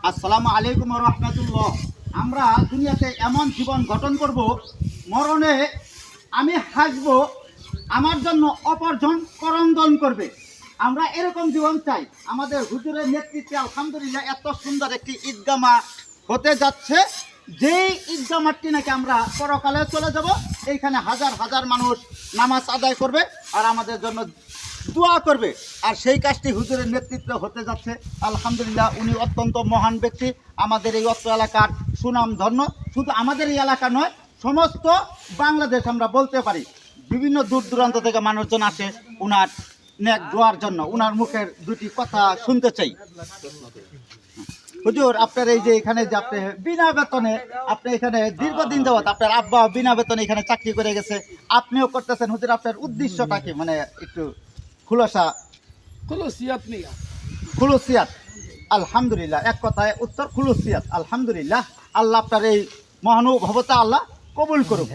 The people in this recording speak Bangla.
আসসালামু আলাইকুম ওয়া রাহমাতুল্লাহ। আমরা দুনিয়াতে এমন জীবন গঠন করব, মরণে আমি হাসব, আমার জন্য অপরজন করন্দন করবে। আমরা এরকম জীবন চাই। আমাদের হুজুরের নেতৃত্বে আলহামদুলিল্লাহ এত সুন্দর একটি ঈদগাহ মাঠ হতে যাচ্ছে, যেই ঈদগাহ মাঠটি নাকি আমরা পরকালে চলে যাব। এইখানে হাজার হাজার মানুষ নামাজ আদায় করবে আর আমাদের জন্য দোয়া করবে। আর সেই কাজটি হুজুরের নেতৃত্বে হতে যাচ্ছে। আলহামদুলিল্লাহ, উনি অত্যন্ত মহান ব্যক্তি। আমাদের এই অত্র এলাকার সুনাম ধন্য, শুধু আমাদের এই এলাকা নয়, সমস্ত বাংলাদেশ আমরা বলতে পারি। বিভিন্ন দূর দূরান্ত থেকে মানুষজন আসে উনার নেক দোয়ার জন্য। উনার মুখের দুটি কথা শুনতে চাই। হুজুর, আপনার এই যে এখানে যে আপনি বিনা বেতনে, আপনি এখানে দীর্ঘদিন যাবত আপনার আব্বা বিনা বেতনে এখানে চাকরি করে গেছে, আপনিও করতেছেন। হুজুর, আপনার উদ্দেশ্যটা কি? মানে একটু খুলাসা। খুলুসিয়াত। আলহামদুলিল্লাহ, এক কথায় উত্তর খুলুসিয়াত। আলহামদুলিল্লাহ, আল্লাহ আপনার এই মহানুভবতা আল্লাহ কবুল করুক।